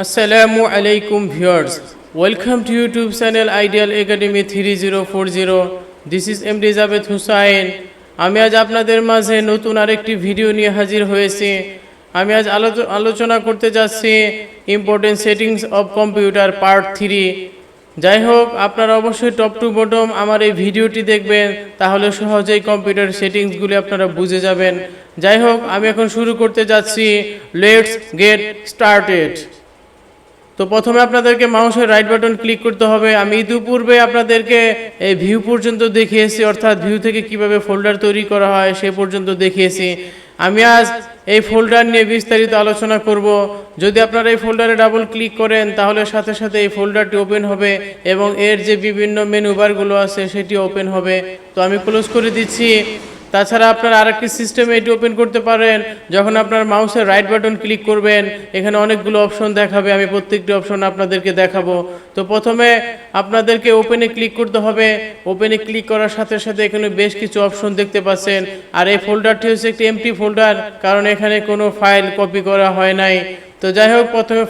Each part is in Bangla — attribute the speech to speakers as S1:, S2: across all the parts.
S1: Assalamu alaikum viewers. Welcome to YouTube channel Ideal Academy 3040. This is MD Zabed Hussain. আমি আজ আপনাদের মাঝে নতুন আরেকটি ভিডিও নিয়ে হাজির হয়েছি। আমি আজ আলোচনা করতে যাচ্ছি important settings of computer part 3। যাই হোক, আপনারা অবশ্যই টপ টু বটম আমার এই ভিডিওটি দেখবেন, তাহলে সহজেই কম্পিউটার সেটিংসগুলি আপনারা বুঝে যাবেন। যাই হোক, আমি এখন শুরু করতে যাচ্ছি। Let's get started. তো প্রথমে আপনাদেরকে মাউসের রাইট বাটন ক্লিক করতে হবে। আমি ইতিপূর্বে আপনাদেরকে এই ভিউ পর্যন্ত দেখিয়েছি, অর্থাৎ ভিউ থেকে কিভাবে ফোল্ডার তৈরি করা হয় সে পর্যন্ত দেখিয়েছি। আমি আজ এই ফোল্ডার নিয়ে বিস্তারিত আলোচনা করব। যদি আপনারা এই ফোল্ডারে ডাবল ক্লিক করেন তাহলে সাথে সাথে এই ফোল্ডারটি ওপেন হবে এবং এর যে বিভিন্ন মেনু বারগুলো আছে সেটি ওপেন হবে। তো আমি ক্লোজ করে দিচ্ছি। তাছাড়া আপনারা আরেকটি সিস্টেমে এটি ওপেন করতে পারেন। যখন আপনার মাউসের রাইট বাটন ক্লিক করবেন, এখানে অনেকগুলো অপশন দেখাবে। আমি প্রত্যেকটি অপশন আপনাদেরকে দেখাবো। তো প্রথমে আপনাদেরকে ওপেনে ক্লিক করতে হবে। ওপেনে ক্লিক করার সাথে সাথে এখানে বেশ কিছু অপশন দেখতে পাচ্ছেন। আর এই ফোল্ডারটি হচ্ছে একটি এমটি ফোল্ডার, কারণ এখানে কোনো ফাইল কপি করা হয় নাই। তো যাই হোক, প্রথমে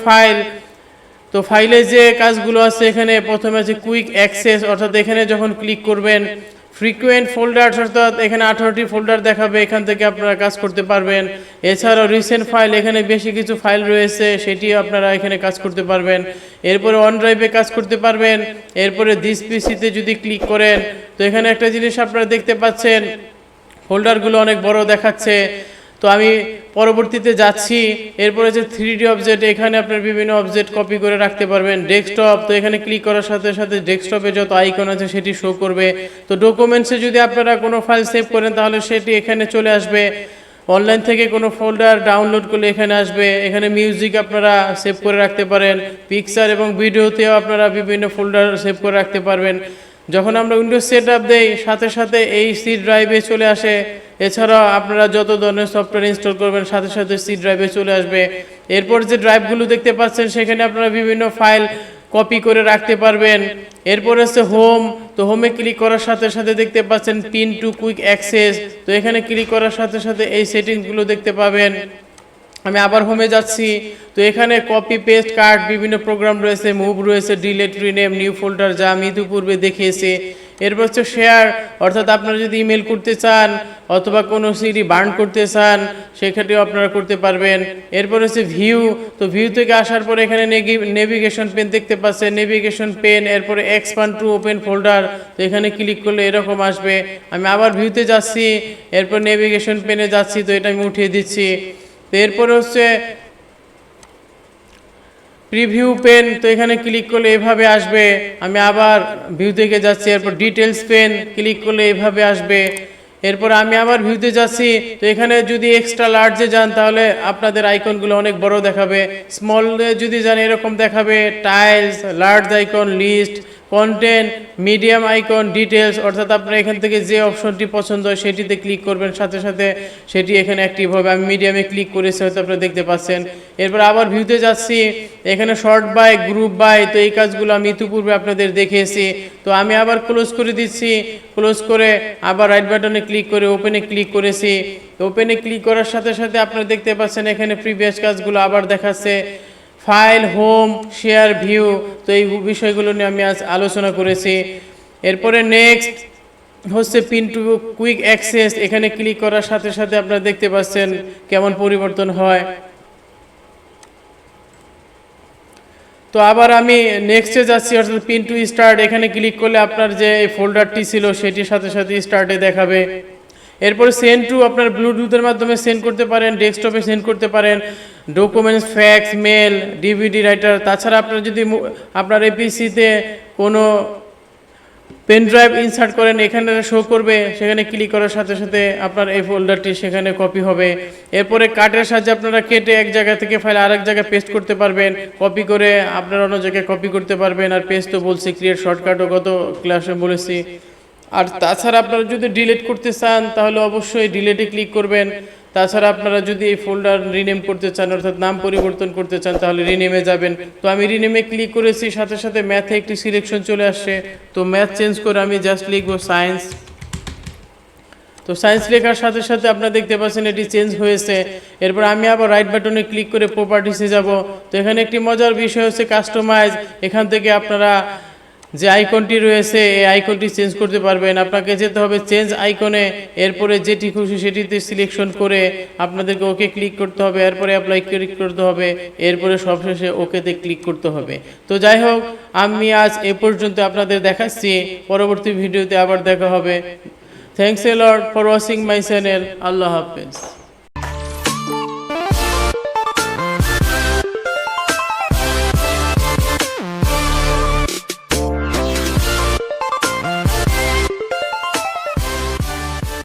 S1: ফাইলে যে কাজগুলো আছে, এখানে প্রথমে আছে কুইক অ্যাক্সেস, অর্থাৎ এখানে যখন ক্লিক করবেন ফ্রিকুয়েন্ট ফোল্ডার, অর্থাৎ এখানে 18টি ফোল্ডার দেখাবে, এখান থেকে আপনারা কাজ করতে পারবেন। এছাড়াও রিসেন্ট ফাইল, এখানে বেশি কিছু ফাইল রয়েছে, সেটিও আপনারা এখানে কাজ করতে পারবেন। এরপরে অন ড্রাইভে কাজ করতে পারবেন। এরপরে দিস পিসিতে যদি ক্লিক করেন, তো এখানে একটা জিনিস আপনারা দেখতে পাচ্ছেন, ফোল্ডারগুলো অনেক বড় দেখাচ্ছে। তো আমি পরবর্তীতে যাচ্ছি। এরপরে যে 3D অবজেক্ট, এখানে আপনার বিভিন্ন অবজেক্ট কপি করে রাখতে পারবেন। ডেস্কটপ, তো এখানে ক্লিক করার সাথে সাথে ডেস্কটপে যত আইকন আছে সেটি শো করবে। তো ডকুমেন্টসে যদি আপনারা কোনো ফাইল সেভ করেন তাহলে সেটি এখানে চলে আসবে। অনলাইন থেকে কোনো ফোল্ডার ডাউনলোড করলে এখানে আসবে। এখানে মিউজিক আপনারা সেভ করে রাখতে পারেন। পিকচার এবং ভিডিওতেও আপনারা বিভিন্ন ফোল্ডার সেভ করে রাখতে পারবেন। যখন আমরা উইন্ডোজ সেট আপ দেই, সাথে সাথে এই সি ড্রাইভে চলে আসে। এছাড়াও আপনারা যত ধরনের সফটওয়্যার ইনস্টল করবেন সাথে সাথে সি ড্রাইভে চলে আসবে। এরপর যে ড্রাইভগুলো দেখতে পাচ্ছেন, সেখানে আপনারা বিভিন্ন ফাইল কপি করে রাখতে পারবেন। এরপর আছে হোম। তো হোমে ক্লিক করার সাথে সাথে দেখতে পাচ্ছেন পিন টু কুইক অ্যাক্সেস। তো এখানে ক্লিক করার সাথে সাথে এই সেটিংসগুলো দেখতে পাবেন। আমি আবার হোমে যাচ্ছি। তো এখানে কপি পেস্ট কার্ড বিভিন্ন প্রোগ্রাম রয়েছে, মুভ রয়েছে, ডিলেট, রিনেম, নিউ ফোল্ডার, যা আমি ইতিপূর্বে দেখিয়েছি। এরপর হচ্ছে শেয়ার, অর্থাৎ আপনারা যদি ইমেল করতে চান অথবা কোনো সিডি বার্ন করতে চান সেক্ষেত্রেও আপনারা করতে পারবেন। এরপর হচ্ছে ভিউ। তো ভিউ থেকে আসার পরে এখানে নেভিগেশন পেন দেখতে পাচ্ছেন, নেভিগেশন পেন। এরপরে এক্সপান্ড টু ওপেন ফোল্ডার, তো এখানে ক্লিক করলে এরকম আসবে। আমি আবার ভিউতে যাচ্ছি, এরপর নেভিগেশন পেনে যাচ্ছি, তো এটা আমি উঠিয়ে দিচ্ছি। তো এরপরে হচ্ছে প্রিভিউ পেন, তো এখানে ক্লিক করলে এভাবে আসবে। আমি আবার ভিউ থেকে যাচ্ছি, এরপর ডিটেলস পেন ক্লিক করলে এভাবে আসবে। এরপর আমি আবার ভিউতে যাচ্ছি। তো এখানে যদি এক্সট্রা লার্জে যান তাহলে আপনাদের আইকনগুলো অনেক বড় দেখাবে। স্মলে যদি যান এরকম দেখাবে, tiles, large icon, list, content, medium icon, details, অর্থাৎ আপনার এখান থেকে যে অপশনটি পছন্দ হয় সেটিতে ক্লিক করবেন, সাথে সাথে সেটি এখানে অ্যাক্টিভ হবে। আমি মিডিয়ামে ক্লিক করেছি, হয়তো আপনারা দেখতে পাচ্ছেন। এরপর আবার ভিউতে যাচ্ছি, এখানে শর্ট বাই, গ্রুপ বাই, তো এই কাজগুলো আমি ইতিপূর্বে আপনাদের দেখিয়েছি। তো আমি আবার ক্লোজ করে দিচ্ছি। ক্লোজ করে আবার রাইট বাটনে ক্লিক করে ওপেনে ক্লিক করেছি। ওপেনে ক্লিক করার সাথে সাথে আপনারা দেখতে পাচ্ছেন এখানে প্রিভিয়াস কাজগুলো আবার দেখাচ্ছে। ফাইল, হোম, শেয়ার, ভিউ, তো এই বিষয়গুলো নিয়ে আমি আজ আলোচনা করেছি। এরপরে নেক্সট হচ্ছে পিন টু কুইক অ্যাক্সেস। এখানে ক্লিক করার সাথে সাথে আপনারা দেখতে পাচ্ছেন কেমন পরিবর্তন হয়। তো আবার আমি নেক্সটে যাচ্ছি, অর্থাৎ পিন টু স্টার্ট। এখানে ক্লিক করলে আপনার যে এই ফোল্ডারটি ছিল সেটির সাথে সাথে স্টার্টে দেখাবে। এরপরে সেন্ড টু, আপনার ব্লুটুথের মাধ্যমে সেন্ড করতে পারেন, ডেস্কটপে সেন্ড করতে পারেন, documents, fax, mail, DVD writer. তাছাড়া আপনার যদি আপনার এপিসিতে কোনো পেন ড্রাইভ ইনসার্ট করেন, এখানে শো করবে। সেখানে ক্লিক করার সাথে সাথে আপনার এই ফোল্ডারটি সেখানে কপি হবে। এরপরে কাটের সাহায্যে আপনারা কেটে এক জায়গা থেকে ফাইল আরেক জায়গায় পেস্ট করতে পারবেন। কপি করে আপনারা অন্য জায়গায় কপি করতে পারবেন। আর পেস্ট তো বলছি, ক্রিয়েট শর্টকাটও গত ক্লাসে বলেছি। আর তাছাড়া আপনারা যদি ডিলিট করতে চান তাহলে অবশ্যই ডিলিটে ক্লিক করবেন। তাছাড়া আপনারা যদি এই ফোল্ডার রিনেম করতে চান, অর্থাৎ নাম পরিবর্তন করতে চান, তাহলে রিনেমে যাবেন। তো আমি রিনেমে ক্লিক করেছি, সাথে সাথে ম্যাথে একটি সিলেকশন চলে আসছে। তো ম্যাথ চেঞ্জ করে আমি জাস্ট লিখবো সায়েন্স। তো তো সায়েন্স লেখার সাথে সাথে আপনারা দেখতে পাচ্ছেন এটি চেঞ্জ হয়েছে। এরপর আমি আবার রাইট বাটনে ক্লিক করে প্রপার্টিসে যাব। তো এখানে একটি মজার বিষয় হচ্ছে কাস্টমাইজ। এখান থেকে আপনারা যে আইকনটি রয়েছে এই আইকনটি চেঞ্জ করতে পারবেন। আপনাকে যেতে হবে চেঞ্জ আইকনে, এরপরে যেটি খুশি সেটিতে সিলেকশন করে আপনাদেরকে ওকে ক্লিক করতে হবে, এরপরে অ্যাপ্লাই ক্লিক করতে হবে, এরপরে সবশেষে ওকেতে ক্লিক করতে হবে। তো যাই হোক, আমি আজ এ পর্যন্ত আপনাদের দেখাচ্ছি, পরবর্তী ভিডিওতে আবার দেখা হবে। Thanks a lot for watching my channel. আল্লাহ হাফেজ।